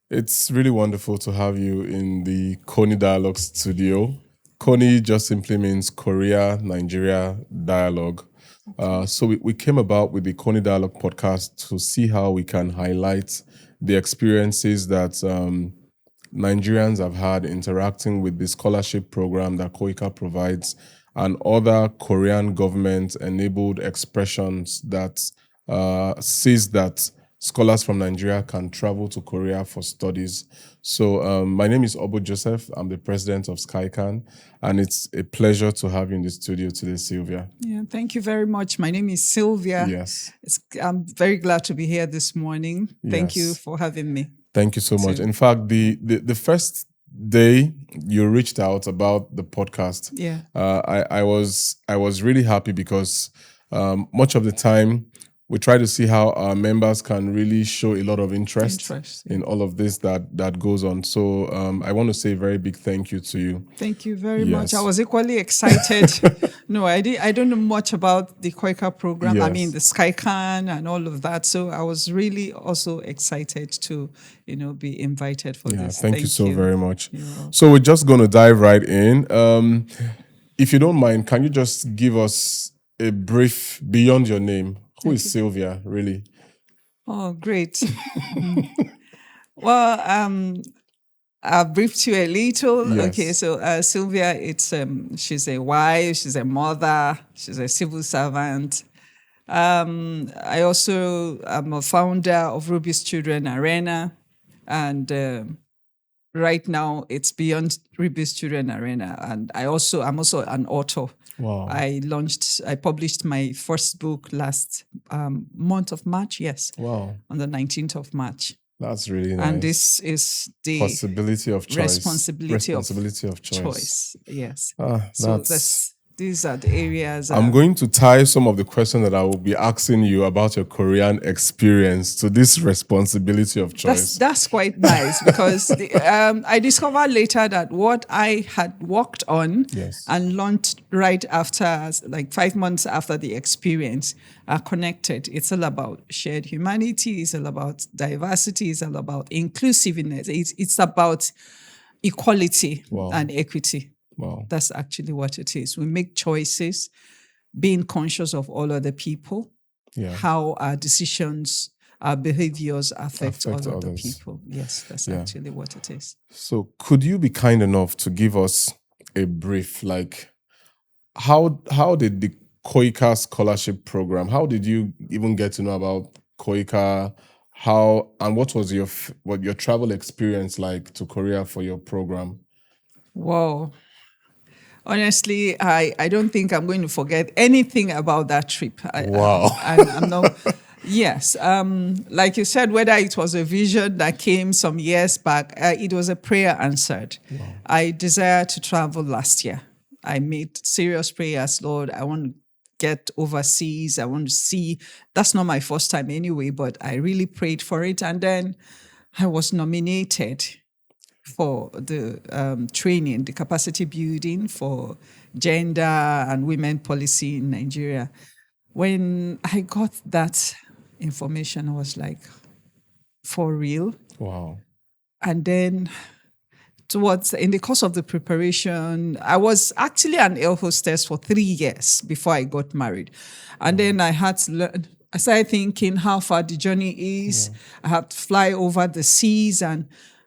It's really wonderful to have you in the KONI Dialogue studio. KONI just simply means Korea, Nigeria Dialogue. So we came about with the KONI Dialogue podcast to see how we can highlight the experiences that Nigerians have had interacting with the scholarship program that KOICA provides and other Korean government enabled expressions that says that scholars from Nigeria can travel to Korea for studies. So my name is Obo Joseph. I'm the president of SkyCan, and it's a pleasure to have you in the studio today, Sylvia. Yeah, thank you very much. My name is Sylvia. Yes. I'm very glad to be here this morning. Thank you Yes. for having me. Thank you so much. In fact, the first day you reached out about the podcast, Yeah. I was really happy because much of the time we try to see how our members can really show a lot of interest in all of this that goes on. So I want to say a very big thank you to you. Thank you very much. I was equally excited. No, I don't know much about the KOICA program. I mean, the SkyCan and all of that. So I was really also excited to, be invited for this. Thank you so very much. So we're just going to dive right in. If you don't mind, can you just give us a brief beyond your name? Who is Sylvia, really? Oh, great. Well, I'll brief you a little. Yes. Okay, so Sylvia, she's a wife, she's a mother, she's a civil servant. I also am a founder of Ruby's Children Arena, and right now it's beyond Ruby's Children Arena, and I'm also an author. Wow. I published my first book last month of March, yes. Wow. On the 19th of March. That's really nice. And this is the possibility of choice. Responsibility of choice. Yes. So these are the areas. I'm going to tie some of the questions that I will be asking you about your Korean experience to this responsibility of choice. That's quite nice because I discovered later that what I had worked on and launched right after, like 5 months after the experience, are connected. It's all about shared humanity. It's all about diversity. It's all about inclusiveness. It's about equality and equity. Wow. That's actually what it is. We make choices, being conscious of all other people, how our decisions, our behaviors affect other people. Yes, that's actually what it is. So could you be kind enough to give us a brief, like how did the KOICA scholarship program, how did you even get to know about KOICA? And what was your travel experience like to Korea for your program? Wow. Honestly, I don't think I'm going to forget anything about that trip. Wow. I'm not. Yes. Like you said, whether it was a vision that came some years back, it was a prayer answered. Wow. I desired to travel last year. I made serious prayers, Lord, I want to get overseas. I want to see. That's not my first time anyway, but I really prayed for it. And then I was nominated for the training, the capacity building for gender and women policy in Nigeria. When I got that information, I was like, for real? Wow. And then in the course of the preparation, I was actually an air hostess for 3 years before I got married. And then I had to learn. I started thinking how far the journey is. I had to fly over the seas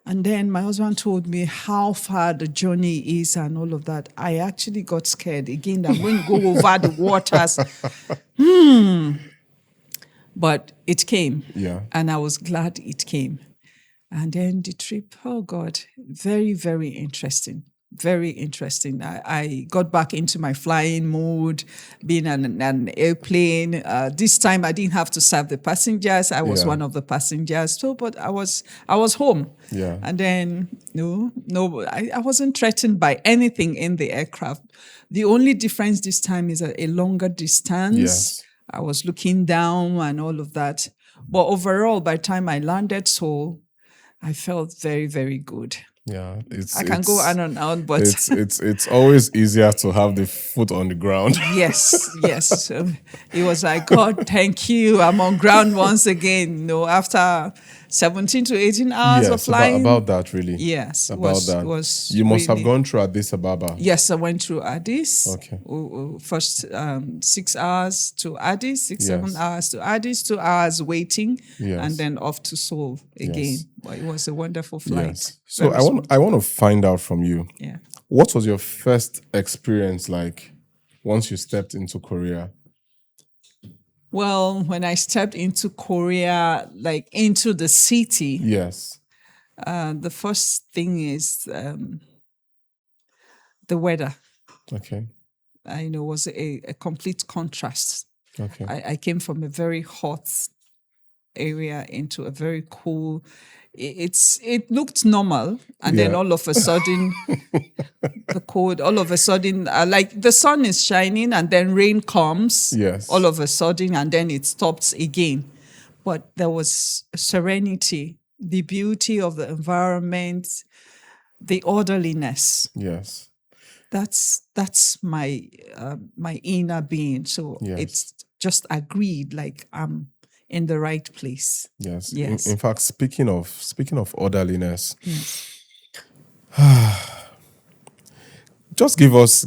and then my husband told me how far the journey is and all of that. I actually got scared again that I'm going to go over the waters. But it came. Yeah. And I was glad it came. And then the trip, oh God, very, very interesting. Very interesting. I got back into my flying mode, being on an airplane. This time I didn't have to serve the passengers. I was one of the passengers. So, but I was home. Yeah. And then I wasn't threatened by anything in the aircraft. The only difference this time is a longer distance. Yes. I was looking down and all of that. But overall, by the time I landed Seoul, I felt very, very good. Yeah, I can go on and on, but it's always easier to have the foot on the ground. yes. It was like, God, thank you. I'm on ground once again. After 17 to 18 hours of Yes, about flying. that really. Yes, About it that. was You must have really. gone through Addis Ababa. Yes, I went through Addis. Okay. First 6 hours to Addis, Yes. 7 hours to Addis, 2 hours waiting, Yes. and then off to Seoul again. Yes. But it was a wonderful flight. Yes. So Very smooth. I want to find out from you. Yeah. What was your first experience like once you stepped into Korea? Well, when I stepped into Korea, like into the city, Yes. the first thing is the weather. Okay. I know was a complete contrast. Okay. I came from a very hot area into a very cool. It looked normal, and then Yeah. all of a sudden, the cold. All of a sudden, like the sun is shining, and then rain comes. Yes. All of a sudden, and then it stops again. But there was serenity, the beauty of the environment, the orderliness. Yes. That's my my inner being. So Yes. it's just agreed, like I'm in the right place. Yes. Yes. In fact, speaking of orderliness, just give us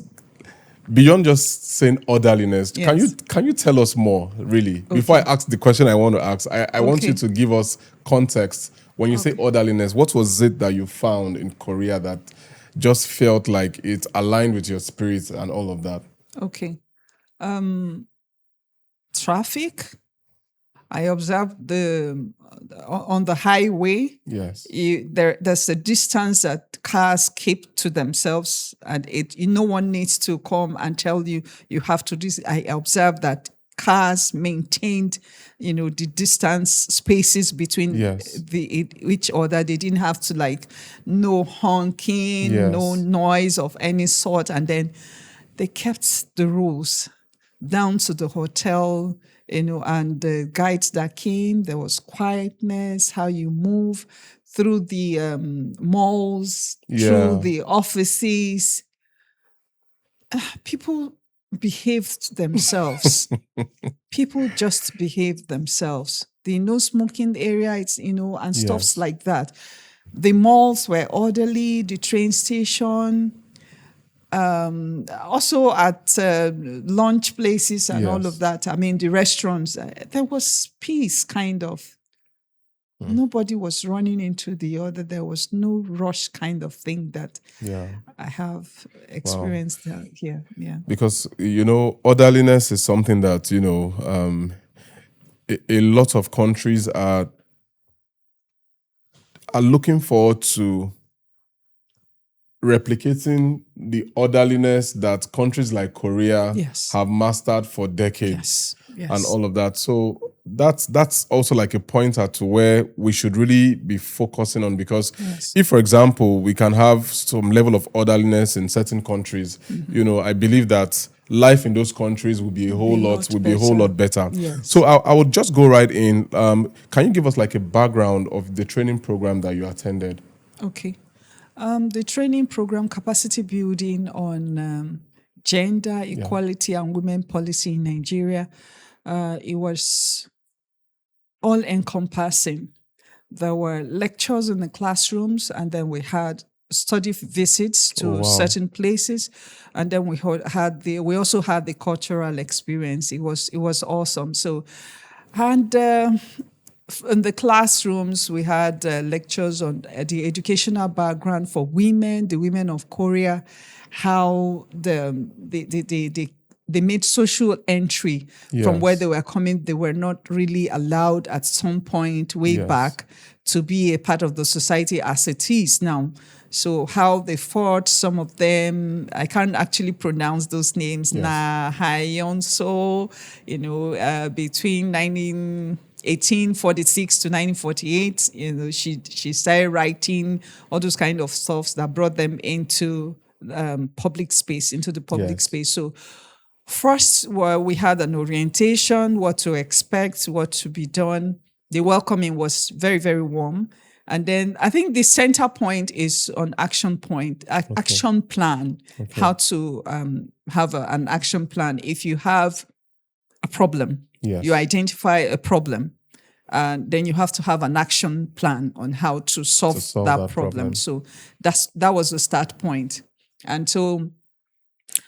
beyond just saying orderliness. Yes. Can you tell us more, really? Before I ask the question I want to ask, I want you Okay. to give us context. When you say orderliness, what was it that you found in Korea that just felt like it aligned with your spirit and all of that? Okay. Traffic. I observed on the highway. Yes. There's a distance that cars keep to themselves, and no one needs to come and tell you have to. I observed that cars maintained, the distance spaces between Yes. each other. They didn't have to no honking, Yes. no noise of any sort, and then they kept the rules down to the hotel. And the guides that came, there was quietness, how you move through the malls, through the offices. People behaved themselves. People just behaved themselves. The no smoking area, and stuffs Yes. like that. The malls were orderly, the train station, also at lunch places and all Yes. of that. I mean, the restaurants, there was peace, kind of. Nobody was running into the other. There was no rush kind of thing that I have experienced here. Yeah. Because orderliness is something that a lot of countries are looking forward to replicating the orderliness that countries like Korea Yes. have mastered for decades. Yes. And all of that. So that's also like a pointer to where we should really be focusing on, because if, for example, we can have some level of orderliness in certain countries, I believe that life in those countries would be a whole lot better. Yes. So I would just go right in. Can you give us like a background of the training program that you attended? Okay. The training program, capacity building on gender equality and women policy in Nigeria, it was all encompassing. There were lectures in the classrooms, and then we had study visits to certain places, and then we also had the cultural experience. It was awesome. So, and in the classrooms, we had lectures on the educational background for women, the women of Korea, how they made social entry from where they were coming. They were not really allowed at some point way back to be a part of the society as it is now. So how they fought, some of them, I can't actually pronounce those names. Na Hyunso, between 1846 to 1948, she started writing all those kind of stuffs that brought them into public space, into the public space. So first, we had an orientation, what to expect, what to be done. The welcoming was very, very warm. And then I think the center point is on action point, action plan, how to have an action plan. If you have a problem, Yes. you identify a problem, and then you have to have an action plan on how to solve that problem. So that was the start point. And so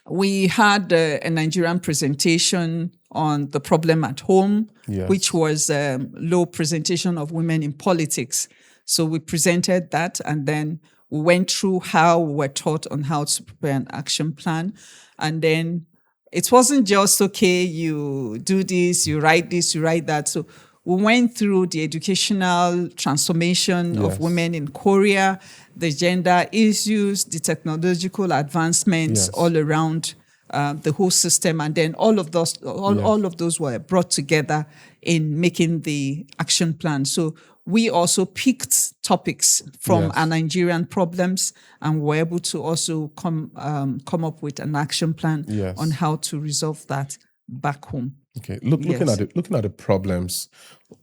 we had a Nigerian presentation on the problem at home, which was low presentation of women in politics. So we presented that, and then we went through how we were taught on how to prepare an action plan. And then it wasn't just, okay, you do this, you write that. So we went through the educational transformation of women in Korea, the gender issues, the technological advancements all around the whole system, and then all of those were brought together in making the action plan. So we also picked topics from our Nigerian problems, and were able to also come up with an action plan on how to resolve that back home. Okay, looking at the problems,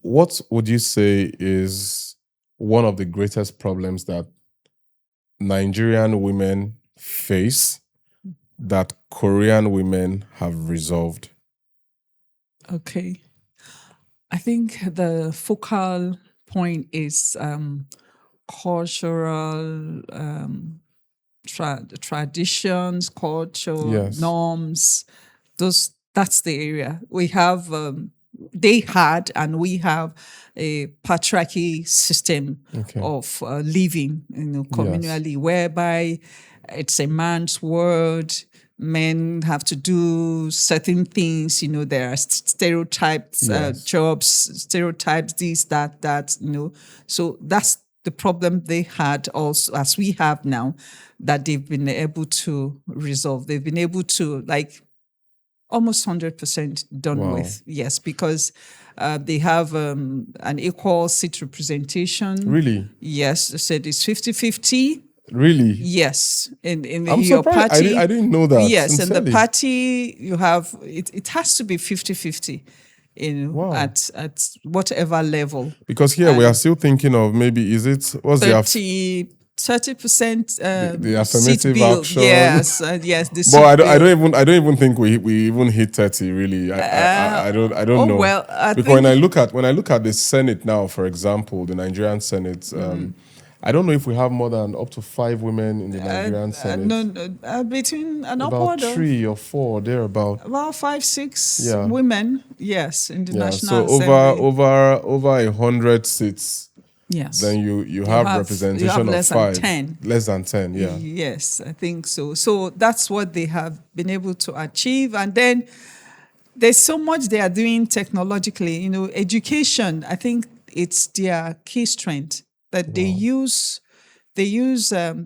what would you say is one of the greatest problems that Nigerian women face that Korean women have resolved? Okay, I think the focal point is cultural traditions, culture, norms. That's the area. We have, they had, and we have a patriarchy system of living, communally, whereby it's a man's word. Men have to do certain things. There are stereotypes, jobs, stereotypes, this, that. So that's the problem they had also, as we have now, that they've been able to resolve. They've been able to, almost 100% done with. Yes, because they have an equal seat representation. Really? Yes, they said it's 50-50. Really? Yes. In I'm your surprised. party. I didn't know that. Yes, sincerely. in the party you have, it has to be 50-50 at whatever level. Because here we are still thinking of maybe, is it, what's 30% the affirmative action? Yes, yes. But I don't even think we even hit 30 really. I don't know. Well, because when I look at the Senate now, for example, the Nigerian Senate, I don't know if we have more than up to 5 women in the Nigerian Senate. No, between an about upward 3 or 4 thereabout. About 5-6 women, yes, in the National so Assembly. over 100 seats. Yes. Then you have representation you have of less 5. Than 10. Less than 10, yeah. Yes, I think so. So that's what they have been able to achieve. And then there's so much they are doing technologically. Education, I think it's their key strength, that they use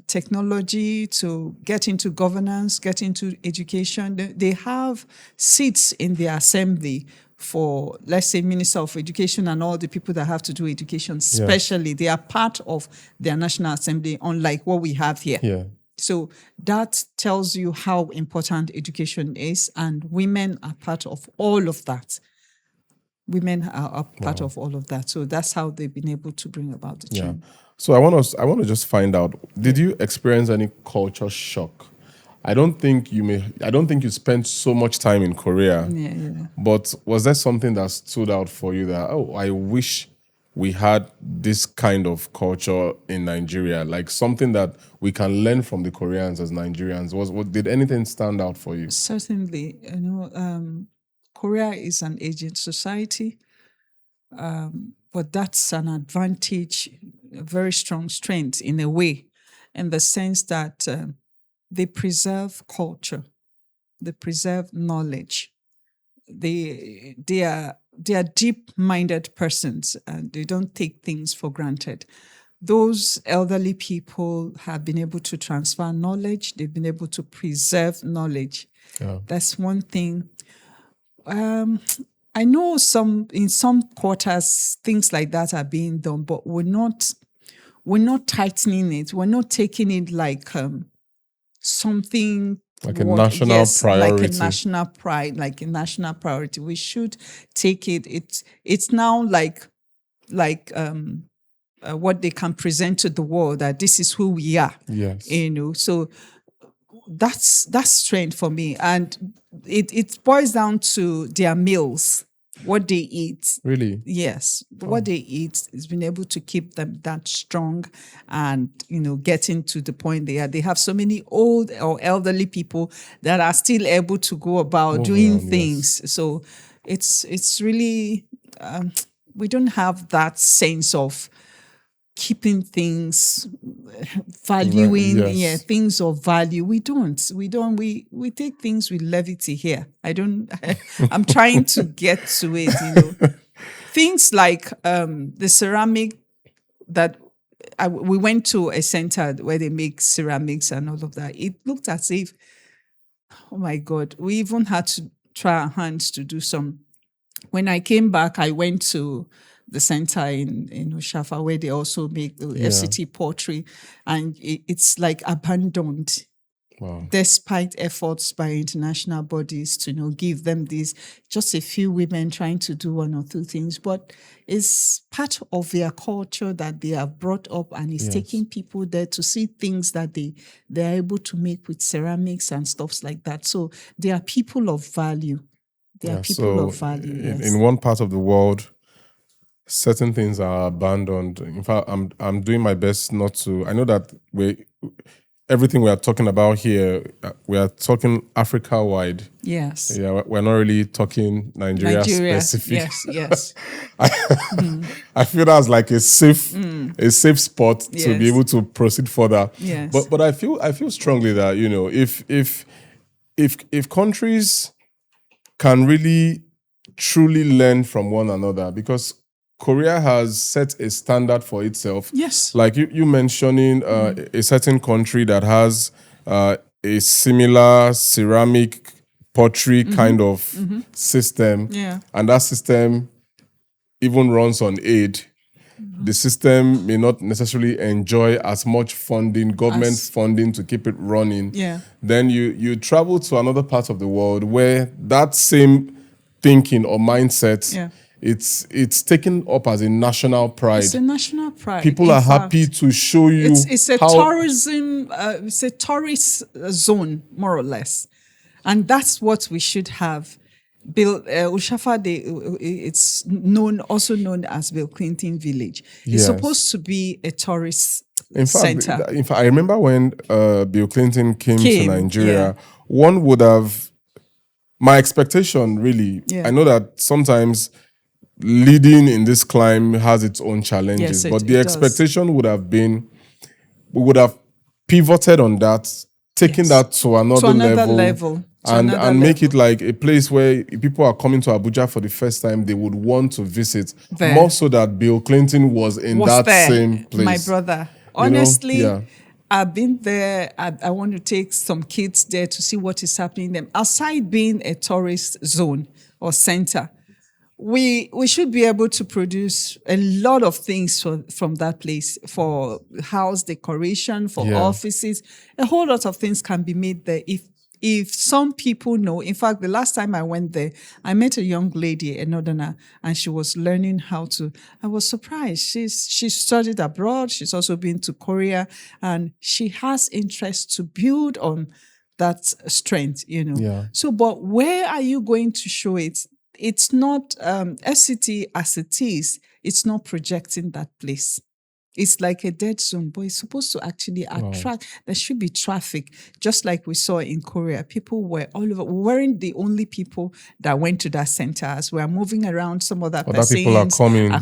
technology to get into governance, get into education. They have seats in the assembly for, let's say, Minister of Education and all the people that have to do education, especially. They are part of their National Assembly, unlike what we have here. Yeah. So that tells you how important education is, and women are part of all of that. Women are part of all of that. So that's how they've been able to bring about the change. So I want to just find out, did you experience any culture shock? I don't think you spent so much time in Korea. Yeah. But was there something that stood out for you that, I wish we had this kind of culture in Nigeria, like something that we can learn from the Koreans as Nigerians? Did anything stand out for you? Certainly. Korea is an aging society, but that's an advantage, a very strong strength in a way, in the sense that they preserve culture, they preserve knowledge. They are deep-minded persons, and they don't take things for granted. Those elderly people have been able to transfer knowledge. They've been able to preserve knowledge. Yeah. That's one thing. I know in some quarters things like that are being done, but we're not tightening it. We're not taking it like something like a national priority. Like a national pride, like a national priority. We should take it. It's now like what they can present to the world, that this is who we are. Yes. So that's strength for me. And it boils down to their meals, what they eat. Really? Yes. What they eat has been able to keep them that strong and, getting to the point they are. They have so many old or elderly people that are still able to go about doing around, yes. things. So it's really, we don't have that sense of keeping things, valuing, Yes. things of value. We we take things with levity here. I'm trying to get to it, Things like the ceramic that we went to a center where they make ceramics and all of that. It looked as if, oh my God, we even had to try our hands to do some. When I came back, I went to the center in Oshafa where they also make the FCT pottery, and it's like abandoned. Wow. Despite efforts by international bodies to give them this, just a few women trying to do one or two things, but it's part of their culture that they have brought up, and it's taking people there to see things that they're able to make with ceramics and stuffs like that. So they are people of value. They are people of value. In one part of the world, certain things are abandoned. In fact, I'm doing my best not to. I know that everything we are talking about here, we are talking Africa-wide. Yes. Yeah, we're not really talking Nigeria specific. Yes. I feel that's like a safe spot to be able to proceed further. Yes. But I feel strongly that if countries can really truly learn from one another, because Korea has set a standard for itself. Yes. Like you mentioning a certain country that has a similar ceramic pottery kind of system. Yeah. And that system even runs on aid. The system may not necessarily enjoy as much funding, government funding to keep it running. Yeah. Then you travel to another part of the world where that same thinking or mindset, it's taken up as a national pride. It's a national pride. People are happy to show you. It's a tourism. It's a tourist zone, more or less, and that's what we should have. Ushafa, it's also known as Bill Clinton Village. It's supposed to be a tourist center. In fact, I remember when Bill Clinton came to Nigeria, one would have. My expectation, really, I know that sometimes leading in this climb has its own challenges, but the expectation would have been, we would have pivoted on that, taken that to another level. And make it like a place where people are coming to Abuja for the first time, they would want to visit. More so that Bill Clinton was that there, same place. My brother. Honestly, I've been there. I want to take some kids there to see what is happening there. Aside being a tourist zone or center, we should be able to produce a lot of things from that place, for house decoration, for offices. A whole lot of things can be made there if some people know. In fact, the last time I went there, I met a young lady, a northerner, and she was learning how to. I was surprised. She studied abroad. She's also been to Korea, and she has interest to build on that strength, So, but where are you going to show it? It's not FCT as it is. It's not projecting that place. It's like a dead zone, but it's supposed to actually attract. There should be traffic, just like we saw in Korea. People were all over. We weren't the only people that went to that center. As we are moving around, some other persons people are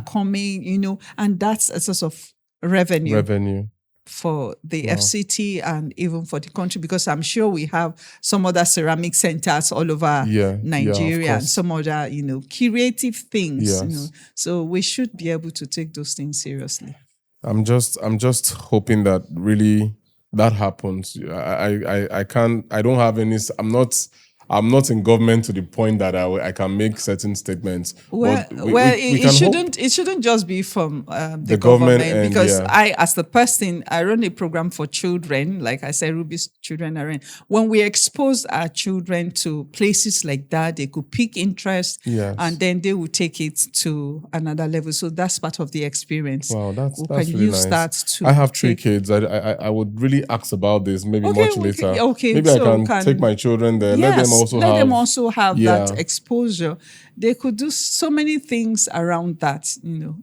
coming, and that's a source of revenue for the FCT and even for the country, because I'm sure we have some other ceramic centers all over Nigeria and some other, creative things. So we should be able to take those things seriously. I'm just hoping that really that happens. I don't have any. I'm not in government to the point that I can make certain statements. Well, But well, we can hope it shouldn't just be from the the government government, and because yeah, I, as the person, I run a program for children. Like I said, Ruby's children are in. When we expose our children to places like that, they could pick interest, yes. and then they will take it to another level. So that's part of the experience. Wow, We can that's really use nice. that I to have three take. kids. I would really ask about this maybe Okay, much okay, later. yeah, okay. Maybe I So can take can my children there. Let them Yes, also let them have also have that yeah. exposure. They could do so many things around that.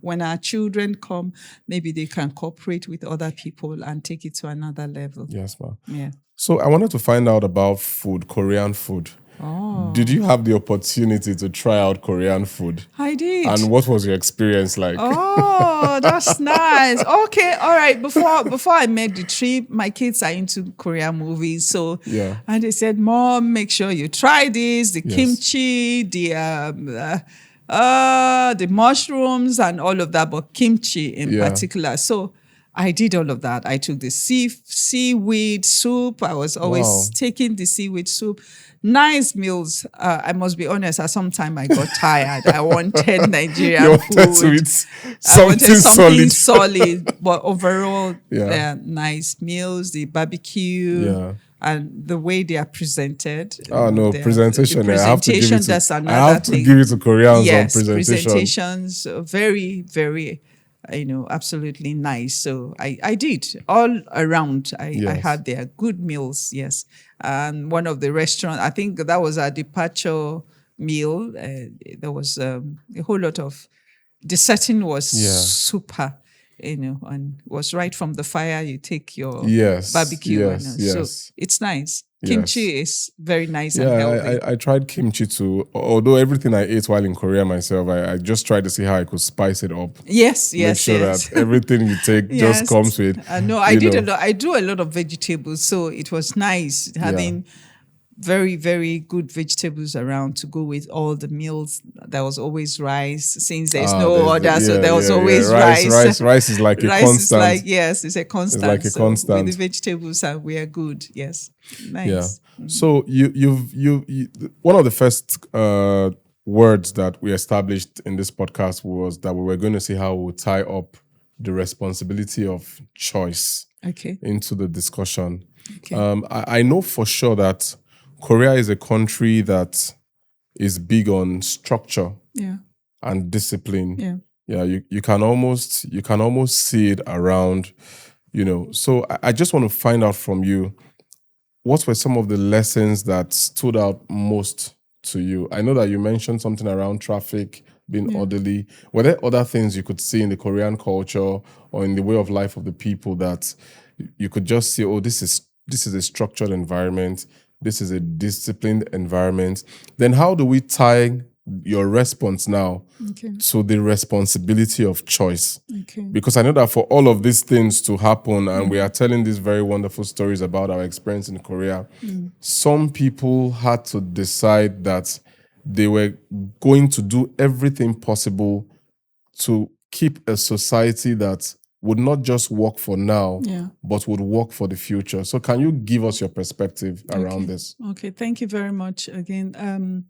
When our children come, maybe they can cooperate with other people and take it to another level. Yes, ma'am. Yeah. So I wanted to find out about food, Korean food. Oh, Did you have the opportunity to try out Korean food? I did. And what was your experience like? Oh, that's nice. Okay, all right. Before I made the trip, my kids are into Korean movies, so Yeah. and they said, "Mom, make sure you try this: the Yes. kimchi, the mushrooms, and all of that, but kimchi in Yeah. particular." So I did all of that. I took the seaweed soup. I was always Wow. taking the seaweed soup. Nice meals. I must be honest. At some time, I got tired. I wanted Nigerian You wanted to food. eat I wanted something solid. solid, but overall, Yeah. they're nice meals. The barbecue Yeah. and the way they are presented. Oh no, presentation. The I have to give presentation. it to. That's I another have to thing. give it to Koreans on Yes, presentation. presentations, very, very, absolutely nice. So I did all around. I Yes. had their good meals. Yes, and one of the restaurants. I think that was a departure meal. There was a whole lot of. The setting was Yeah. super. And was right from the fire. You take your Yes. barbecue, Yes. so Yes. it's nice. Yes. Kimchi is very nice and Yeah, healthy. I tried kimchi too. Although everything I ate while in Korea myself, I just tried to see how I could spice it up. Yes, Make yes, sure yes. that everything you take just Yes. comes with. No, I you did a know. lot. I do a lot of vegetables, so it was nice having very, very good vegetables around to go with all the meals. There was always rice, since there's no other, so there was always rice. Rice is like a Rice is constant. like, yes, it's a constant. like a so with constant. the vegetables, and we are good. Yes, Yeah. nice. So you one of the first words that we established in this podcast was that we were going to see how we tie up the responsibility of choice Okay. into the discussion. Okay. I know for sure that Korea is a country that is big on structure Yeah. and discipline. Yeah. Yeah, you can almost see it around, So I just want to find out from you, what were some of the lessons that stood out most to you? I know that you mentioned something around traffic, being orderly. Were there other things you could see in the Korean culture or in the way of life of the people that you could just see, oh, this is a structured environment, this is a disciplined environment? Then how do we tie your response now to the responsibility of choice? Okay. Because I know that for all of these things to happen, and we are telling these very wonderful stories about our experience in Korea, some people had to decide that they were going to do everything possible to keep a society that would not just work for now, but would work for the future. So can you give us your perspective around this? Okay, thank you very much again.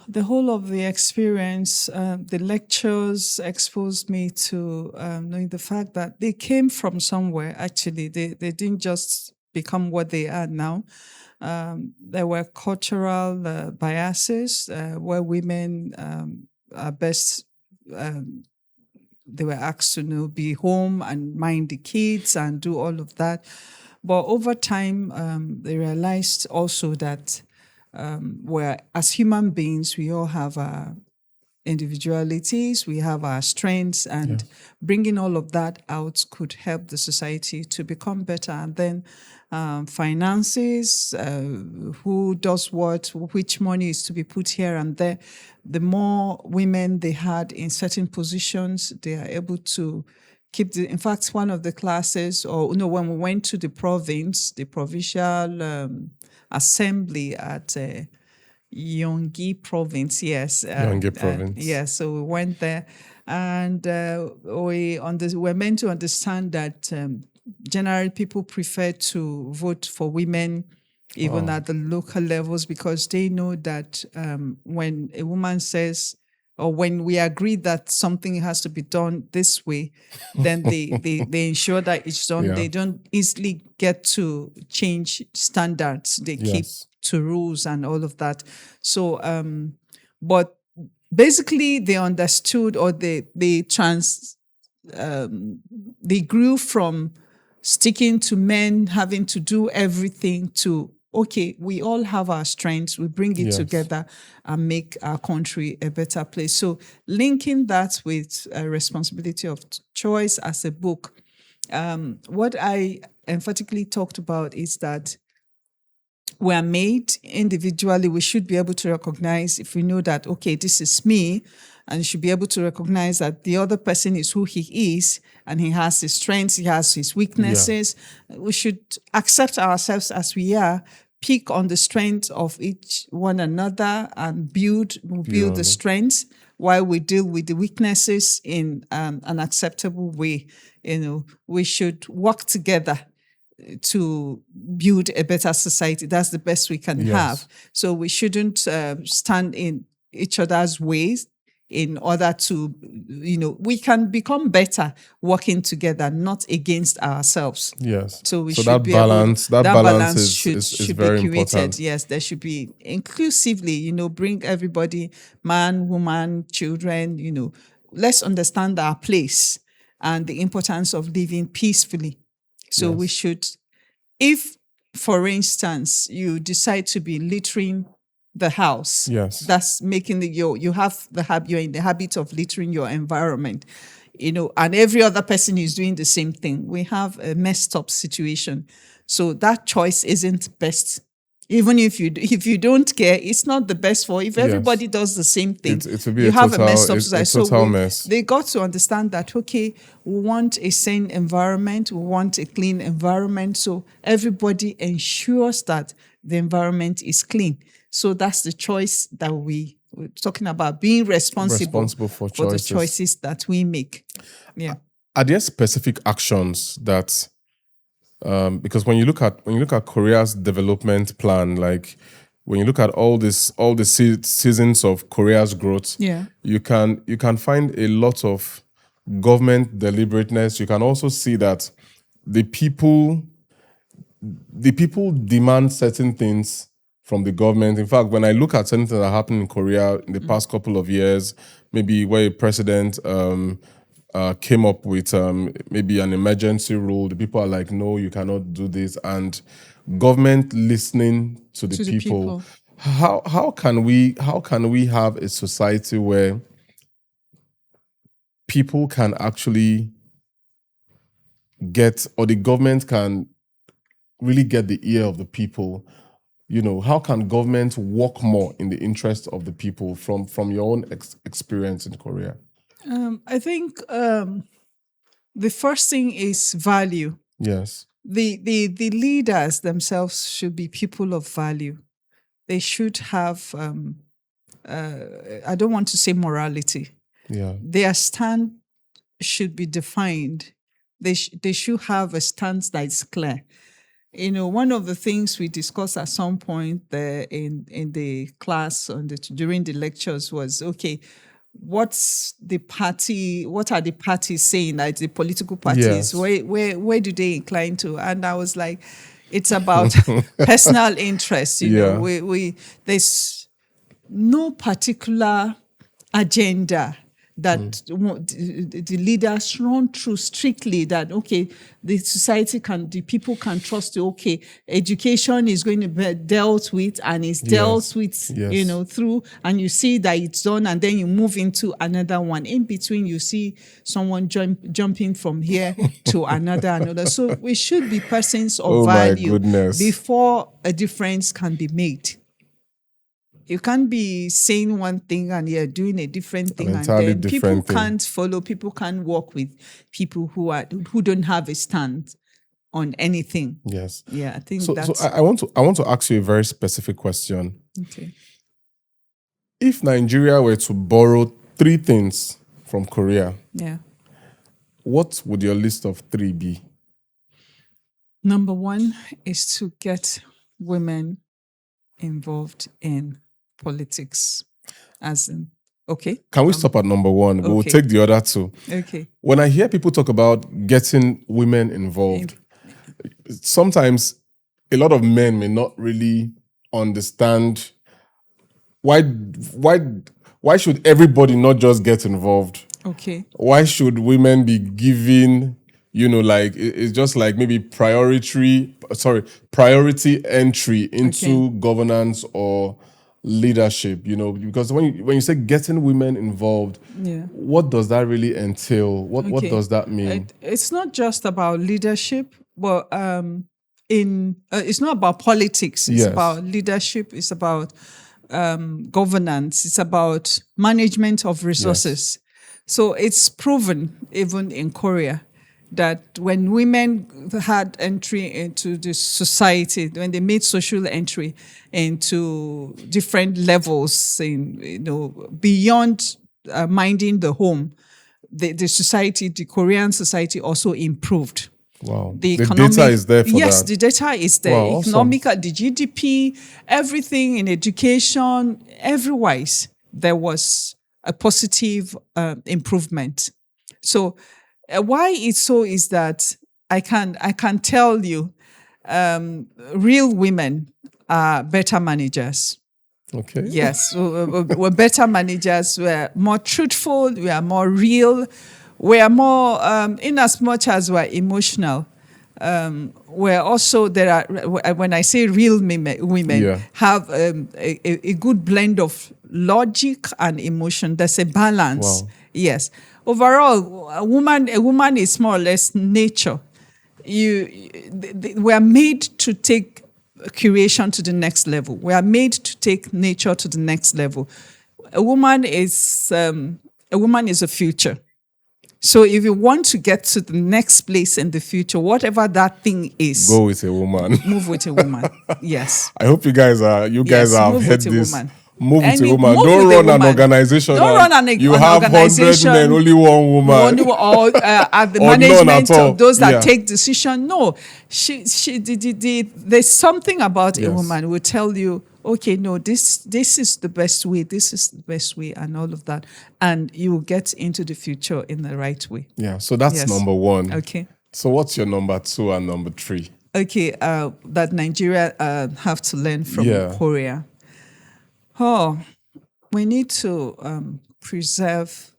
The whole of the experience, the lectures exposed me to knowing the fact that they came from somewhere, actually. They didn't just become what they are now. There were cultural biases where women are best, they were asked to be home and mind the kids and do all of that. But over time, they realized also that as human beings, we all have our individualities, we have our strengths, and bringing all of that out could help the society to become better. And then finances, who does what, which money is to be put here and there. The more women they had in certain positions, they are able to keep in fact, one of the classes, when we went to the province, the provincial assembly at Yonggi province, yes. Yonggi province. Yes, so we went there, and we're meant to understand that generally people prefer to vote for women even at the local levels, because they know that when a woman says, or when we agree that something has to be done this way, then they ensure that it's done. Yeah. They don't easily get to change standards. They keep Yes. to rules and all of that. So, but basically, they understood, or they grew from sticking to men having to do everything to, okay, we all have our strengths, we bring it Yes. together and make our country a better place. So linking that with a responsibility of choice as a book, what I emphatically talked about is that we are made individually. We should be able to recognize, if we know that, okay, this is me, and you should be able to recognize that the other person is who he is, and he has his strengths, he has his weaknesses. We should accept ourselves as we are, pick on the strengths of each one another, and build the strengths while we deal with the weaknesses in an acceptable way. We should work together to build a better society. That's the best we can have. So we shouldn't stand in each other's ways in order to, we can become better working together, not against ourselves. Yes. So we So should that be balance, able, that balance should is be very created. important. Yes, there should be inclusively, bring everybody, man, woman, children, let's understand our place and the importance of living peacefully. So we should, if, for instance, you decide to be littering the house, that's making you're in the habit of littering your environment, and every other person is doing the same thing. We have a messed up situation. So that choice isn't best. Even if you don't care, it's not the best for. If everybody does the same thing, it will be you have total, a messed up society. total mess. They got to understand that, okay, we want a sane environment, we want a clean environment, so everybody ensures that the environment is clean. So that's the choice that we're talking about, being responsible for the choices that we make. Yeah. Are there specific actions that because when you look at Korea's development plan, like when you look at all the seasons of Korea's growth, you can find a lot of government deliberateness. You can also see that the people demand certain things from the government. In fact, when I look at certain things that happened in Korea in the past couple of years, maybe where a president came up with maybe an emergency rule, the people are like, no, you cannot do this, and government listening to the people. How can we have a society where people can actually get, or the government can really get the ear of the people? How can government work more in the interest of the people from your own experience in Korea? I think the first thing is value. Yes. The leaders themselves should be people of value. They should have, I don't want to say morality. Yeah. Their stand should be defined. They should have a stance that is clear. One of the things we discussed at some point there in the class during the lectures was, okay, what are the parties saying, like the political parties? Where do they incline to? And I was like, it's about personal interest. There's no particular agenda that the leaders run through strictly, that, okay, the people can trust, okay, education is going to be dealt with, and it's dealt with, through, and you see that it's done, and then you move into another one. In between, you see someone jumping from here to another. So we should be persons of value before a difference can be made. You can't be saying one thing and you're doing a different thing, and then people can't follow. People can't work with people who don't have a stand on anything. Yes. Yeah, I think that's. So I want to ask you a very specific question. Okay. If Nigeria were to borrow 3 things from Korea, what would your list of 3 be? Number 1 is to get women involved in politics. As in, okay. Can we stop at number one? We'll okay. take the other two. Okay. When I hear people talk about getting women involved, sometimes a lot of men may not really understand why should everybody not just get involved? Okay. Why should women be given, like it's just like maybe priority entry into governance or leadership, because when you say getting women involved, what does that really entail? What does that mean? It's not just about leadership, but it's not about politics. It's about leadership. It's about governance. It's about management of resources. Yes. So it's proven even in Korea that when women had entry into the society, when they made social entry into different levels, beyond minding the home, the society, the Korean society also improved. Wow. The data is there for that. Yes, the data is there. Wow, Economic, the GDP, everything in education, everywise, there was a positive improvement. So why it's so is that I can tell you real women are better managers. Okay. Yes, we're better managers. We're more truthful. We are more real. We are more, in as much as we're emotional. We're also when I say real women have a good blend of logic and emotion. There's a balance. Wow. Yes. Overall, a woman is more or less nature. We are made to take creation to the next level. We are made to take nature to the next level. A woman is a future. So if you want to get to the next place in the future, whatever that thing is, go with a woman. Move with a woman. Yes. I hope you guys have heard this. Woman. Move with a woman. Don't run an organization. Don't run an you have 100 men, only one woman. Or at the management of those that take decision. No, there's something about a woman will tell you, okay, no, this is the best way. This is the best way, and all of that, and you will get into the future in the right way. Yeah. So that's number one. Okay. So what's your number two and number three? Okay. That Nigeria have to learn from Korea. Oh, we need to preserve,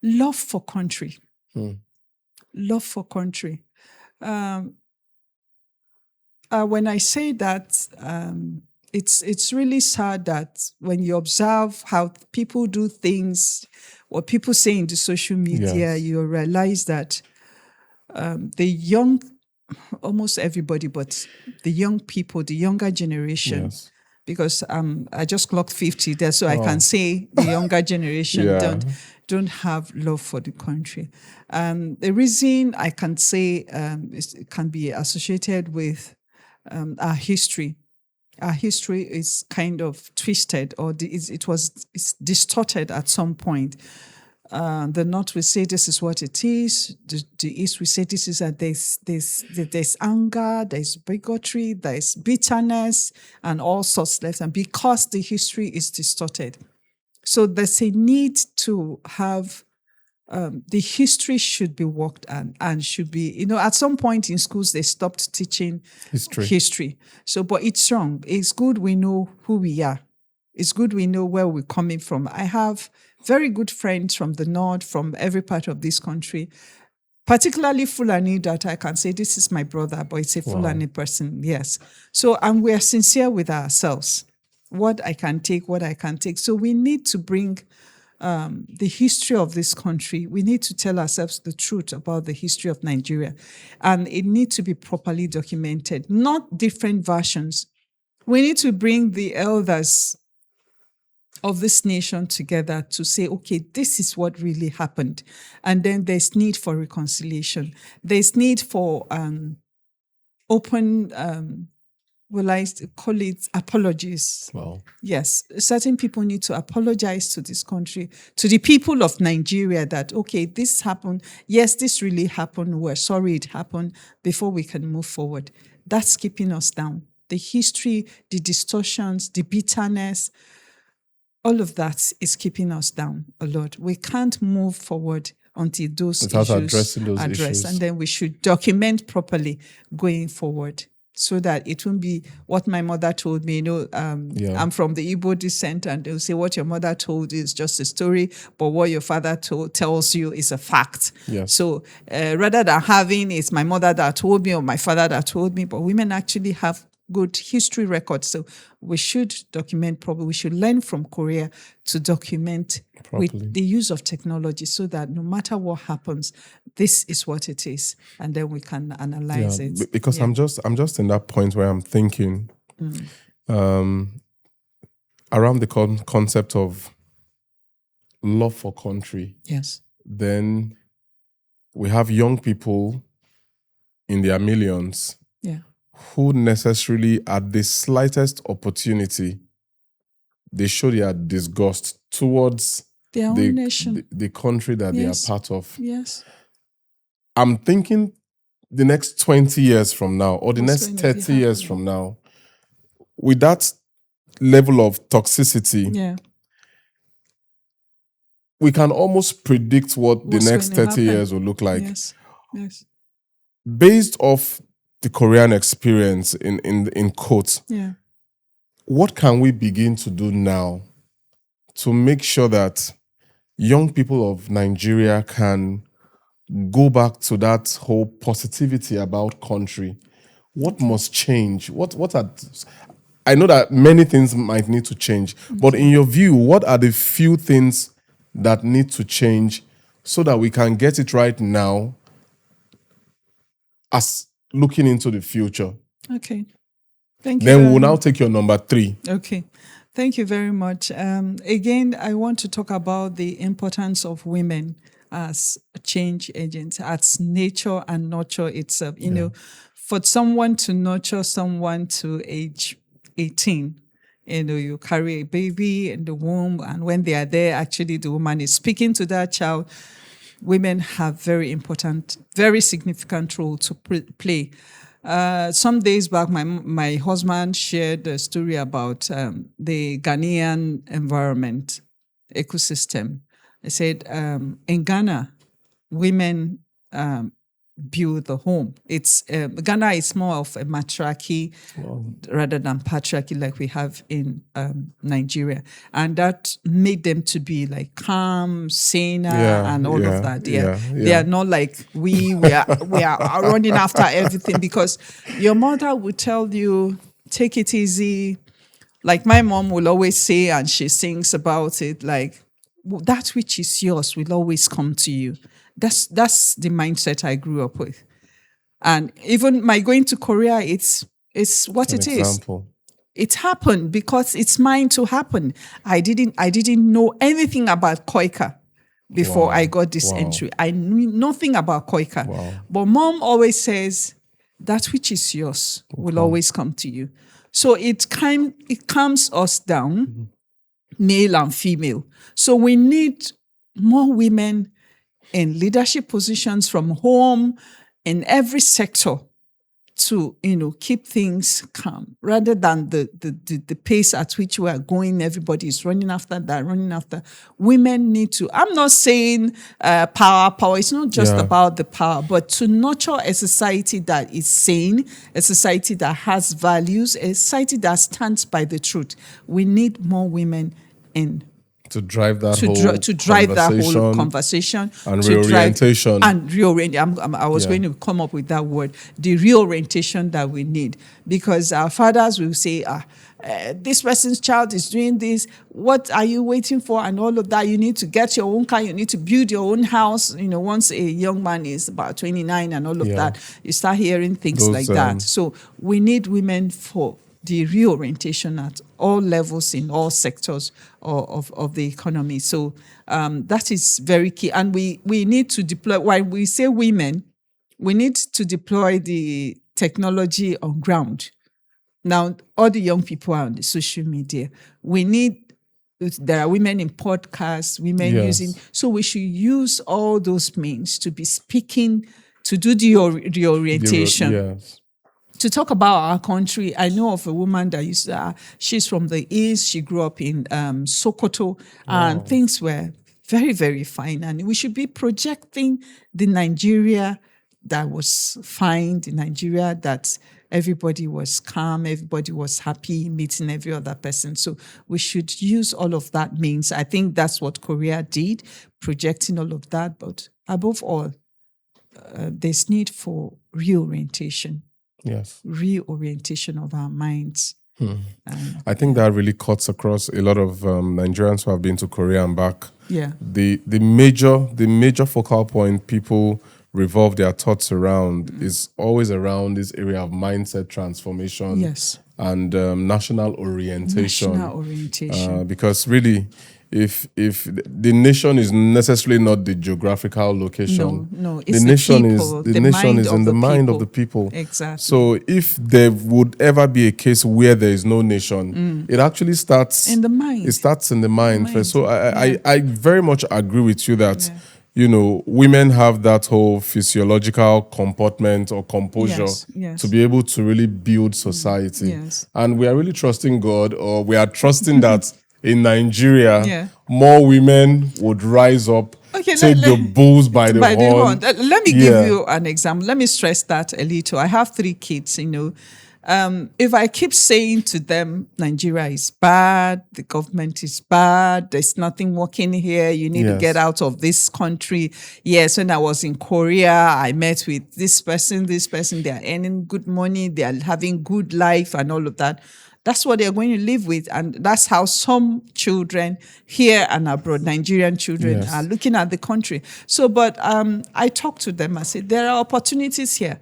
love for country. Love for country. When I say that, it's really sad that when you observe how people do things, what people say in the social media, you realize that the young, almost everybody, but the young people, the younger generation, because I just clocked 50 there, so I can say the younger generation don't have love for the country. The reason I can say it can be associated with our history. Our history is kind of twisted, or it's distorted at some point. The North will say this is what it is. The East will say this is there's anger, there's bigotry, there's bitterness, and all sorts left. And because the history is distorted, so there's a need to have the history should be worked on and should be, at some point in schools they stopped teaching history. So, but it's wrong. It's good we know who we are. It's good we know where we're coming from. I have very good friends from the North, from every part of this country, particularly Fulani, that I can say, this is my brother, but it's a Fulani person, yes. So, and we are sincere with ourselves. What I can take. So we need to bring the history of this country. We need to tell ourselves the truth about the history of Nigeria. And it needs to be properly documented, not different versions. We need to bring the elders of this nation together to say, okay, this is what really happened. And then there's need for reconciliation. There's need for open, I call it apologies. Wow. Yes, certain people need to apologize to this country, to the people of Nigeria, that, okay, this happened. Yes, this really happened. We're sorry it happened, before we can move forward. That's keeping us down. the history, the distortions, the bitterness, all of that is keeping us down a lot. We can't move forward until those Without issues addressing those addressed. issues. And then we should document properly going forward so that it won't be what my mother told me. I'm from the Igbo descent, and they'll say what your mother told is just a story, but what your father tells you is a fact. Yes. So rather than having it's my mother that told me or my father that told me, but women actually have good history records. So we should document properly. We should learn from Korea to document properly with the use of technology so that no matter what happens, this is what it is. And then we can analyze it. Because I'm just in that point where I'm thinking around the concept of love for country. Yes. Then we have young people in their millions who necessarily, at the slightest opportunity, they show their disgust towards their own nation, the country that they are part of. Yes. I'm thinking the next 20 years from now, or the next 30 years from now, with that level of toxicity, we can almost predict what the next 30 years will look like. Yes. Yes. Based off the Korean experience in quotes, what can we begin to do now to make sure that young people of Nigeria can go back to that whole positivity about country? What must change? I know that many things might need to change, but in your view, what are the few things that need to change so that we can get it right now as looking into the future? Okay. Thank you. Then we'll now take your number 3. Okay. Thank you very much. Again, I want to talk about the importance of women as change agents, as nature and nurture itself. You know, for someone to nurture someone to age 18, you carry a baby in the womb, and when they are there, actually the woman is speaking to that child. Women have very important, very significant role to play. Some days back, my husband shared a story about the Ghanaian environment ecosystem. He said, in Ghana, women build the home. It's Ghana is more of a matriarchy rather than patriarchy like we have in Nigeria, and that made them to be like calm, saner, and all of that. They are not like we are running after everything, because your mother will tell you, take it easy. Like my mom will always say, and she sings about it, like, that which is yours will always come to you. That's the mindset I grew up with. And even my going to Korea, it's what it is. It happened because it's mine to happen. I didn't know anything about Koika before I got this entry. I knew nothing about Koika. But mom always says, that which is yours will always come to you. So it calms us down, male and female. So we need more women in leadership positions from home, in every sector, to keep things calm, rather than the pace at which we are going. Everybody is running after that, running after. Women need to. I'm not saying power. It's not just about the power, but to nurture a society that is sane, a society that has values, a society that stands by the truth. We need more women in. To drive that whole conversation and reorientation. I was going to come up with that word, the reorientation that we need, because our fathers will say, this person's child is doing this. What are you waiting for? And all of that. You need to get your own car. You need to build your own house. Once a young man is about 29 and all of that, you start hearing things like that. So we need women for the reorientation at all levels in all sectors of the economy. So that is very key. And we need to deploy, when we say women, we need to deploy the technology on ground. Now, all the young people are on the social media. There are women in podcasts, women using, so we should use all those means to be speaking, to do the reorientation. to talk about our country, I know of a woman that used she's from the East. She grew up in Sokoto, and things were very, very fine. And we should be projecting the Nigeria that was fine, the Nigeria that everybody was calm, everybody was happy, meeting every other person. So we should use all of that means. I think that's what Korea did, projecting all of that. But above all, there's need for reorientation. Yes. Reorientation of our minds. I think that really cuts across a lot of Nigerians who have been to Korea and back. Yeah. The major focal point people revolve their thoughts around is always around this area of mindset transformation. Yes. And national orientation. National orientation. Because really, if the nation is necessarily not the geographical location, No, it's the nation people, is the nation is in the mind of the people. Exactly. So if there would ever be a case where there is no nation, it actually starts in the mind. It starts in the mind first. So I very much agree with you that women have that whole physiological comportment or composure to be able to really build society. Yes. And we are really trusting God, or we are trusting that in Nigeria, more women would rise up, take the bulls by the horn. Let me give you an example. Let me stress that a little. I have 3 kids, if I keep saying to them, Nigeria is bad, the government is bad, there's nothing working here, you need to get out of this country. Yes, when I was in Korea, I met with this person, they're earning good money, they're having good life and all of that. That's what they're going to live with. And that's how some children here and abroad, Nigerian children, are looking at the country. So, but I talked to them, I said, there are opportunities here.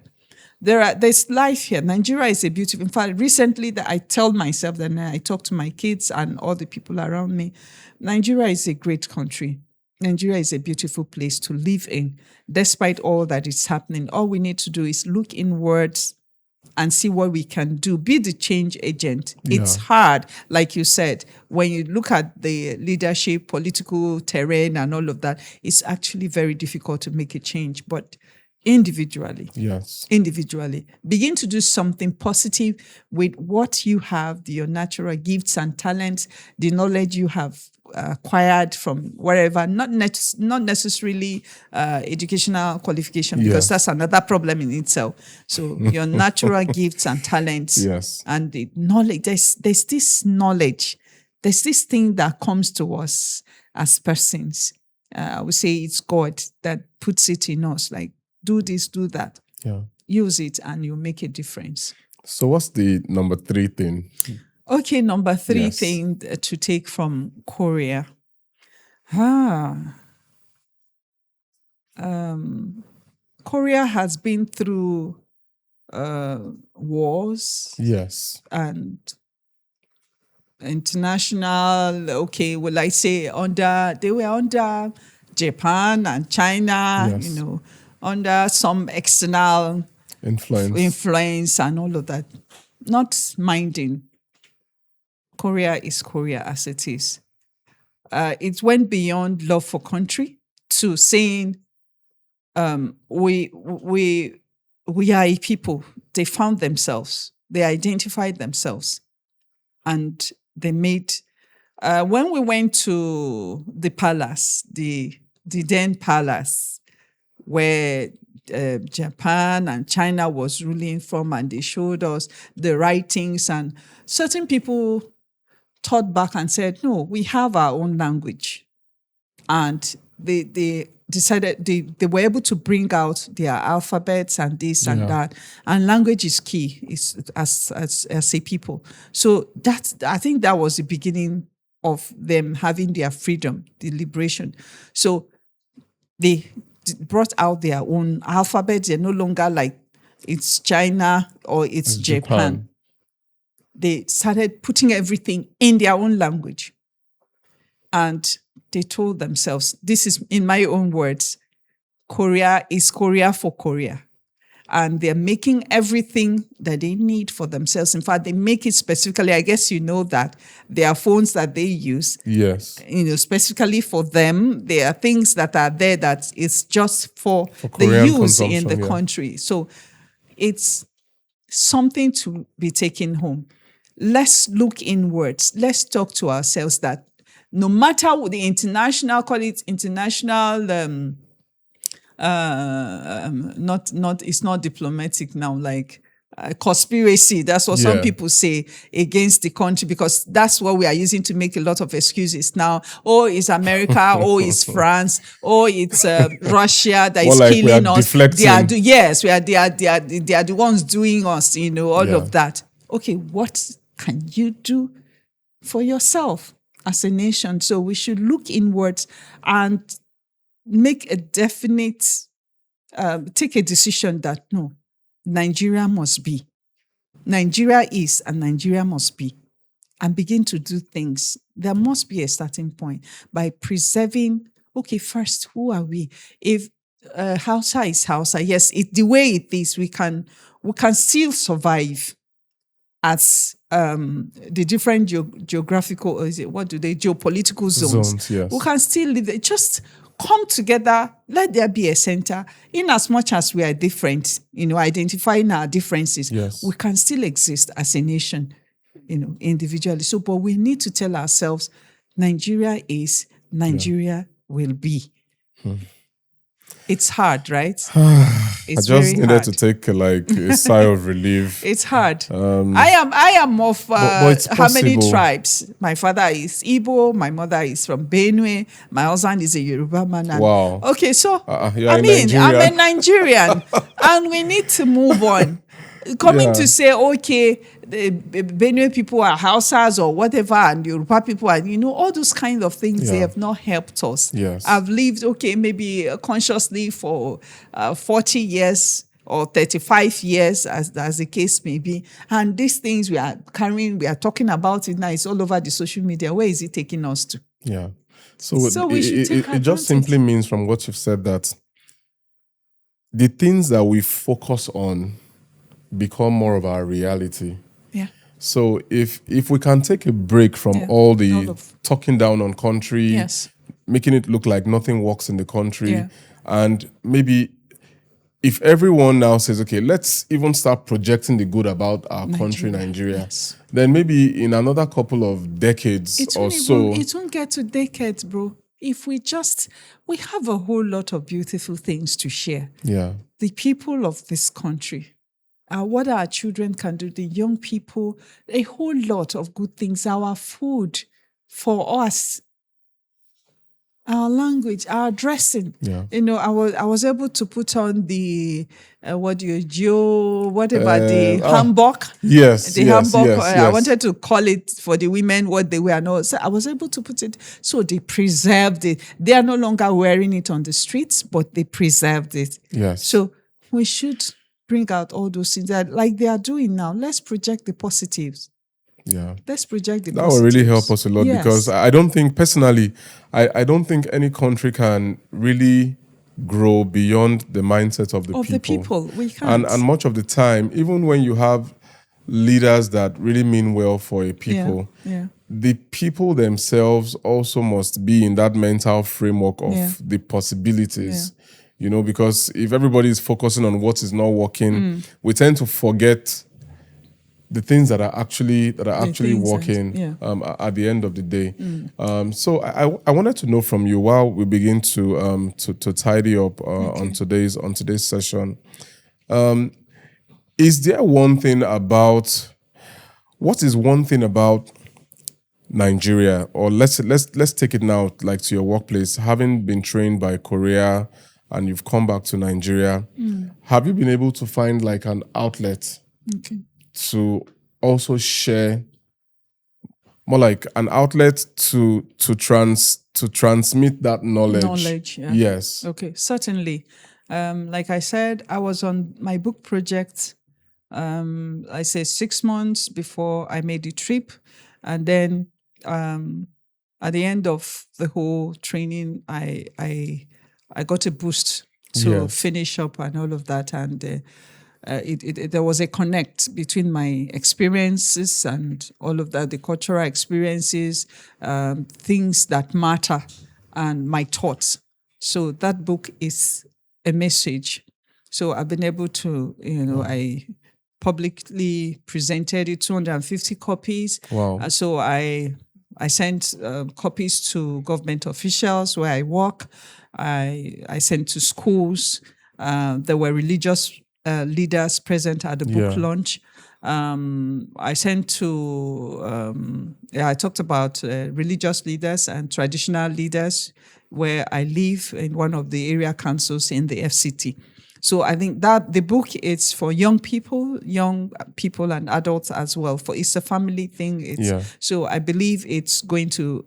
There's life here. Nigeria is a beautiful. In fact, recently that I tell myself that I talk to my kids and all the people around me, Nigeria is a great country. Nigeria is a beautiful place to live in, despite all that is happening. All we need to do is look inwards and see what we can do. Be the change agent. It's hard, like you said, when you look at the leadership, political terrain and all of that, it's actually very difficult to make a change. But individually, begin to do something positive with what you have, your natural gifts and talents, the knowledge you have acquired from wherever, not necessarily educational qualification, because that's another problem in itself. So your natural gifts and talents and the knowledge, there's this knowledge, there's this thing that comes to us as persons. I would say it's God that puts it in us, like, do this, do that. Use it and you make a difference. So what's the number 3 thing? Okay, number 3 thing to take from Korea. Korea has been through wars. Yes. And international, they were under Japan and China, under some external influence and all of that. Not minding. Korea is Korea as it is. It went beyond love for country to saying, we are a people. They found themselves. They identified themselves. And they made, when we went to the palace, the then palace, where Japan and China was ruling from, and they showed us the writings, and certain people thought back and said, no, we have our own language. And they decided they were able to bring out their alphabets and this and that. And language is key as a people. So I think that was the beginning of them having their freedom, the liberation. So they brought out their own alphabet. They're no longer like it's China or it's Japan. They started putting everything in their own language. And they told themselves, this is, in my own words, Korea is Korea for Korea. And they're making everything that they need for themselves. In fact, they make it specifically, I guess you know that, there are phones that they use. Yes. Specifically for them. There are things that are there that is just for the Korean use in the consumption, country. So it's something to be taken home. Let's look inwards. Let's talk to ourselves that no matter what the international, call it international, not it's not diplomatic now, like conspiracy. That's what some Yeah. people say against the country, because that's what we are using to make a lot of excuses now. Oh, it's America. Oh, it's France. Oh, it's Russia that More is like we are killing us. They are deflecting. yes, they are the ones doing us. All Yeah. of that. Okay, what can you do for yourself as a nation? So we should look inwards and make a definite, take a decision that no, Nigeria must be. Nigeria is and Nigeria must be. And begin to do things. There must be a starting point by preserving, okay, first, who are we? If Hausa is Hausa, yes, the way it is, we can still survive as the different geographical, geopolitical zones. Yes. We can still live there. Just come together, let there be a center. In as much as we are different, identifying our differences, Yes. we can still exist as a nation, individually. So, but we need to tell ourselves, Nigeria is, Nigeria will be. It's hard, right? It's I just very needed hard. to take a sigh of relief. It's hard. I am of but it's how many possible. tribes? My father is Igbo. My mother is from Benue. My husband is a Yoruba man. And, Wow. okay, so You're I a mean, I'm a Nigerian. Nigerian, and we need to move on. Coming Yeah. to say, okay, the Benue people are Hausas or whatever, and Yoruba people are, all those kind of things, they Yeah. have not helped us. Yes. I've lived, okay, maybe consciously for 40 years or 35 years, as the case may be. And these things we are carrying, we are talking about it now, it's all over the social media. Where is it taking us to? Yeah. So, we should take it just advantage. simply means from what you've said that the things that we focus on become more of our reality. Yeah. So if we can take a break from Yeah. all the All of- talking down on country, Yes. making it look like nothing works in the country, Yeah. and maybe if everyone now says, okay, let's even start projecting the good about our country, Nigeria, Yes. then maybe in another couple of decades It or won't so, it won't get to decades, bro. If we have a whole lot of beautiful things to share. yeah, The people of this country, what our children can do, the young people, a whole lot of good things. Our food for us, our language, our dressing. yeah. I was able to put on the the hanbok. Yes, The yes, hanbok. yes, I yes. wanted to call it for the women what they wear. No, so I was able to put it. So they preserved it. They are no longer wearing it on the streets, but they preserved it. Yes. So we should bring out all those things that, like they are doing now. Let's project the positives. Yeah. Let's project the That positives. will really help us a lot, Yes. because I don't think personally, I don't think any country can really grow beyond the mindset of the Of people. the people. We can't. And much of the time, even when you have leaders that really mean well for a people, Yeah. the people themselves also must be in that mental framework of Yeah. the possibilities. Because if everybody is focusing on what is not working, we tend to forget the things that are actually things working yeah. At the end of the day. So I wanted to know from you, while we begin to tidy up on today's session. Is there what is one thing about Nigeria, or let's take it now, like to your workplace, having been trained by Korea and you've come back to Nigeria, have you been able to find like an outlet to also share, more like an outlet to transmit that knowledge? Yeah. Yes. Okay, certainly. Like I said, I was on my book project, I say 6 months before I made the trip. And then at the end of the whole training, I got a boost to Yes. finish up and all of that. And there was a connect between my experiences and all of that, the cultural experiences, things that matter, and my thoughts. So that book is a message. So I've been able to, publicly presented it, 250 copies. Wow. So I sent copies to government officials where I work. I sent to schools. There were religious leaders present at the book launch. I sent to, I talked about religious leaders and traditional leaders where I live in one of the area councils in the FCT. So I think that the book is for young people and adults as well. It's a family thing. So I believe it's going to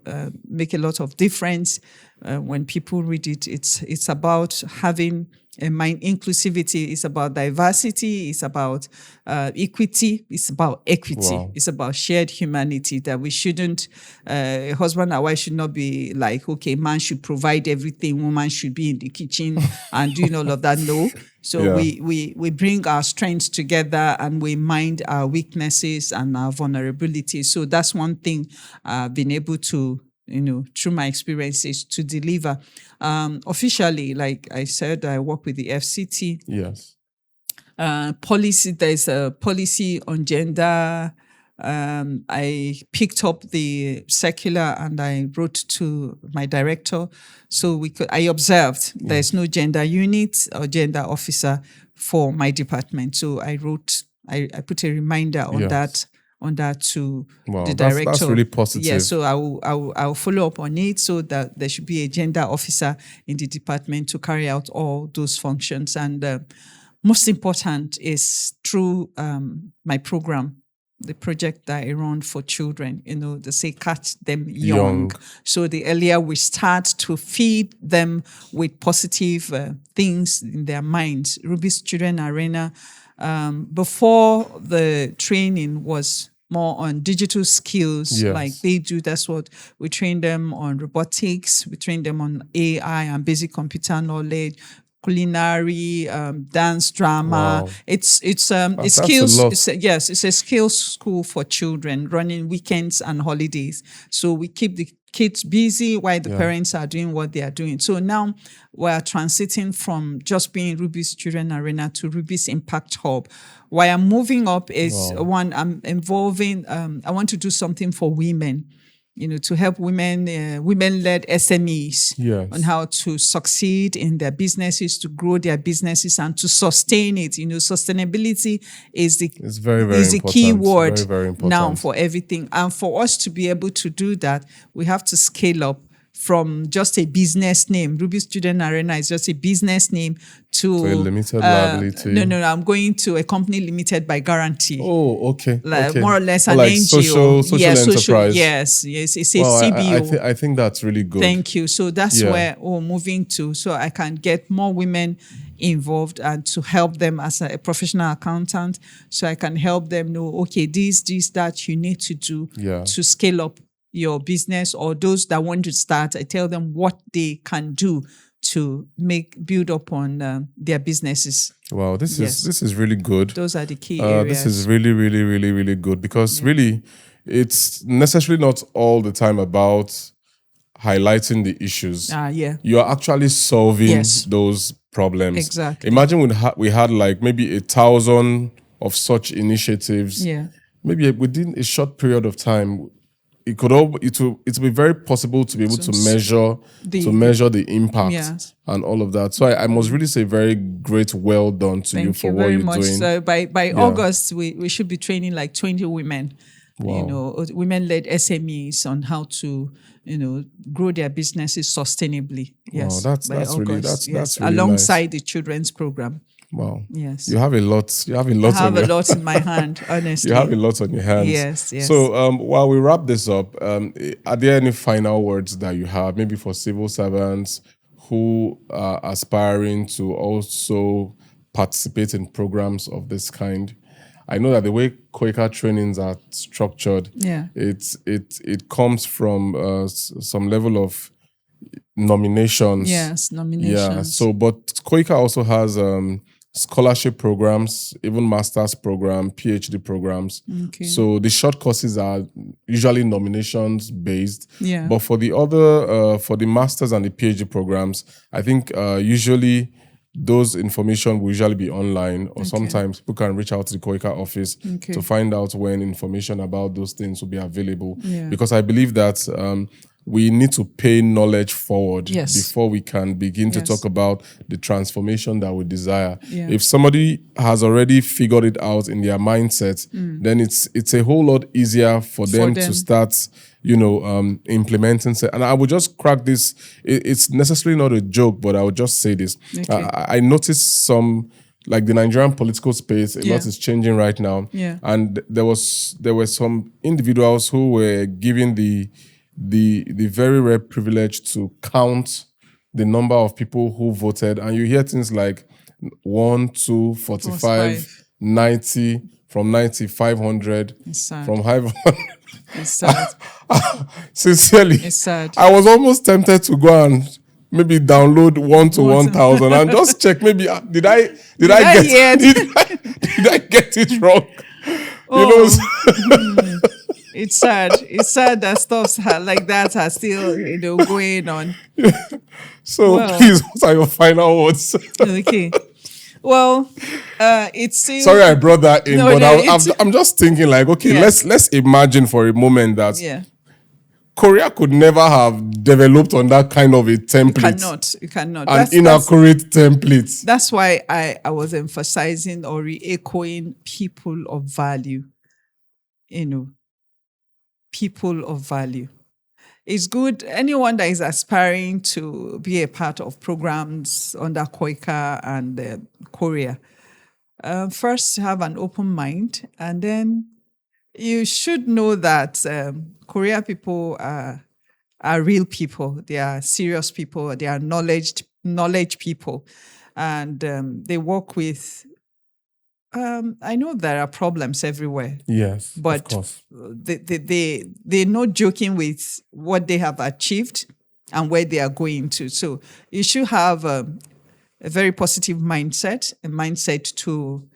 make a lot of difference when people read it. It's about having a mind. Inclusivity is about diversity. It's about equity. It's about equity. Wow. It's about shared humanity, that we shouldn't, husband and wife should not be like, okay, man should provide everything, woman should be in the kitchen and doing all of that. No. So we bring our strengths together and we mind our weaknesses and our vulnerabilities. So that's one thing I've been able to, through my experiences, to deliver. Officially, like I said, I work with the FCT. Yes. Policy, there's a policy on gender. I picked up the circular and I wrote to my director. So I observed there's no gender unit or gender officer for my department. So I put a reminder on that to the director. That's really positive. Yeah, so I'll follow up on it so that there should be a gender officer in the department to carry out all those functions. And most important is through my program, the project that I run for children, they say catch them young. So the earlier we start to feed them with positive things in their minds. Ruby's Children Arena, before the training was more on digital skills, like they do. That's what we train them on: robotics, we train them on AI and basic computer knowledge, culinary, dance, drama. It's skills. It's a skills school for children running weekends and holidays. So we keep the kids busy while the parents are doing what they are doing. So now we're transiting from just being Ruby's Children Arena to Ruby's Impact Hub. Why I'm moving up is one, I'm involving, I want to do something for women, to help women, women-led SMEs on how to succeed in their businesses, to grow their businesses and to sustain it. Sustainability is the key word very important now for everything. And for us to be able to do that, we have to scale up from just a business name. Ruby's Children Arena is just a business name to a limited liability. No, I'm going to a company limited by guarantee. Oh, okay. More or less an like NGO. Social enterprise. Yes, it's a CBO. I think that's really good. Thank you. So that's where we're moving to, so I can get more women involved and to help them as a professional accountant, so I can help them know, okay, this, that you need to do to scale up your business. Or those that want to start, I tell them what they can do to build up on their businesses. Wow, this is really good. Those are the key areas. This is really, really, really, really good, because really, it's necessarily not all the time about highlighting the issues. You are actually solving those problems. Exactly. Imagine we had like maybe 1,000 of such initiatives. Maybe within a short period of time, it will be very possible to be able to measure the impact and all of that. So I must really say very great well done to you for what you're doing. Thank you very much. So by August, we should be training like 20 women, women-led SMEs on how to, grow their businesses sustainably. Yes. Wow, that's really alongside nice. The children's program. Wow. Yes. You have a lot. I have a lot in my hand, honestly. You have a lot on your hands. Yes. So while we wrap this up, are there any final words that you have, maybe for civil servants who are aspiring to also participate in programs of this kind? I know that the way Quaker trainings are structured, it comes from some level of nominations. Yes, nominations. Yeah. So, but Quaker also has scholarship programs, even master's program, PhD programs. Okay. So the short courses are usually nominations based. Yeah. But for the other, for the master's and the PhD programs, I think usually those information will usually be online, or sometimes people can reach out to the KOICA office to find out when information about those things will be available. Because I believe that we need to pay knowledge forward before we can begin to talk about the transformation that we desire. If somebody has already figured it out in their mindset, then it's a whole lot easier for them to start, implementing. And I would just crack this. It's necessarily not a joke, but I would just say this. I noticed some, like the Nigerian political space, a lot is changing right now. And there were some individuals who were given the very rare privilege to count the number of people who voted. And you hear things like 1, 2, 45, 90, from 90, 500, from 500. It's sad. Sincerely, It's sad. I was almost tempted to go and maybe download 1 to 1,000 and just check. Maybe did I get it wrong? It's sad. It's sad that stuff like that are still going on. So please, what are your final words? Okay. Well, it's still. Sorry, I brought that in, I'm just thinking like, okay, let's imagine for a moment that Korea could never have developed on that kind of a template. You cannot. An inaccurate template. That's why I was emphasizing or re-echoing people of value. People of value. It's good. Anyone that is aspiring to be a part of programs under KOICA and Korea, first have an open mind, and then you should know that Korea people are real people. They are serious people. They are knowledge people, and they work with. I know there are problems everywhere. Yes, but of course. They're not joking with what they have achieved and where they are going to. So you should have a very positive mindset, a mindset to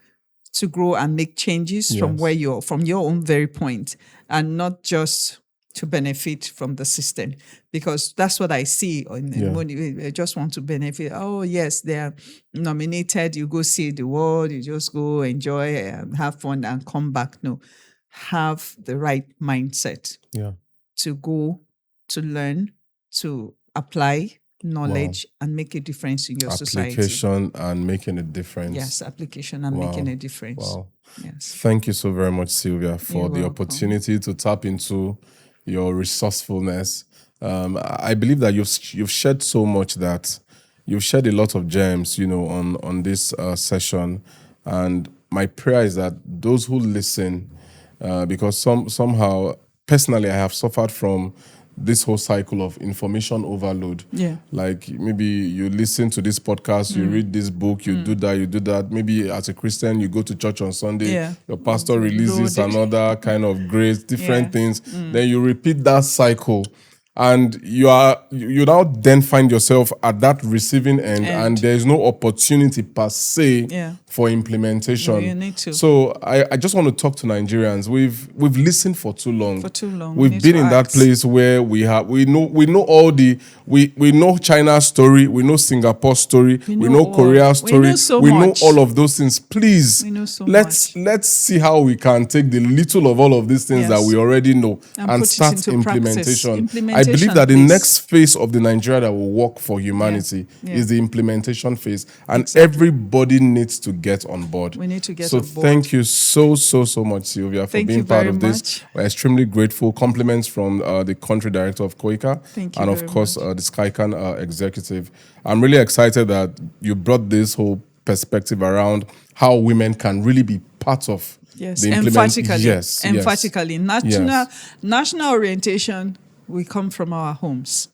grow and make changes from your own very point, and not just to benefit from the system, because that's what I see. I just want to benefit. Oh yes, they are nominated. You go see the world. You just go enjoy and have fun and come back. No, have the right mindset. To go, to learn, to apply knowledge and make a difference in your society. Application and making a difference. Yes, application and making a difference. Wow. Yes. Thank you so very much, Sylvia, for You're the welcome. opportunity to tap into your resourcefulness. I believe that you've shared so much, that you've shared a lot of gems, on this session. And my prayer is that those who listen, because somehow, personally, I have suffered from this whole cycle of information overload. Like maybe you listen to this podcast, you read this book, you do that. Maybe as a Christian, you go to church on Sunday, your pastor releases another kind of grace, different things. Then you repeat that cycle. And you now then find yourself at that receiving end. And there is no opportunity per se for implementation. No, you need to. So I just want to talk to Nigerians. We've listened for too long. We've been in that place where we know all we know China's story, we know Singapore's story, we know Korea's story, we know all of those things. Please, let's see how we can take the little of all of these things that we already know and start implementation. I believe that the next phase of the Nigeria that will work for humanity is the implementation phase, and everybody needs to get on board. We need to get on board. So thank you so much, Sylvia, for being part of this. We're extremely grateful. Compliments from the country director of KOICA, and of course the SkyCan executive. I'm really excited that you brought this whole perspective around how women can really be part of the implementation. Emphatically. National orientation. We come from our homes.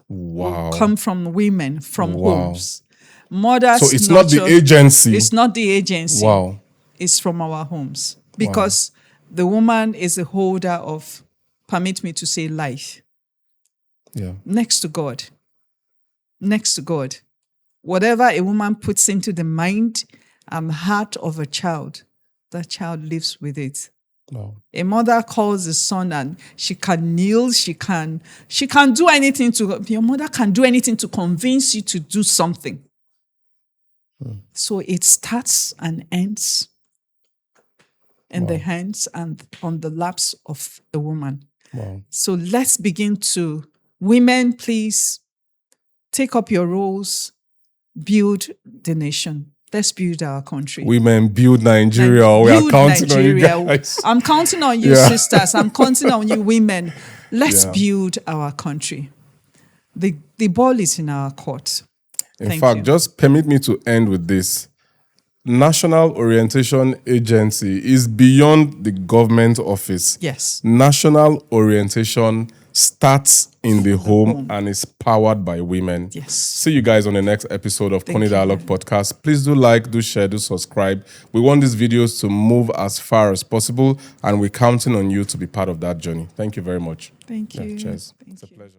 Wow. We come from women, from homes. Mothers. So it's not the agency. It's not the agency. Wow. It's from our homes. Because the woman is the holder of, permit me to say, life. Next to God. Whatever a woman puts into the mind and heart of a child, that child lives with it. Wow. A mother calls the son and she can kneel, she can do anything your mother can do anything to convince you to do something. So it starts and ends in the hands and on the laps of a woman. Wow. So let's begin to, women, please take up your roles, build the nation. Let's build our country. Women build Nigeria. We are Build counting on you Nigeria. guys. I'm counting on you, Yeah. sisters. I'm counting on you, women. Let's Yeah. build our country. The ball is in our court. In Thank fact, you. just permit me to end with this. National Orientation Agency is beyond the government office. Yes. National orientation starts in the home and is powered by women. Yes. See you guys on the next episode of KONI you. Dialogue Podcast. Please do like, do share, do subscribe. We want these videos to move as far as possible, and we're counting on you to be part of that journey. Thank you very much. Thank you. Cheers. Thank It's a you. pleasure.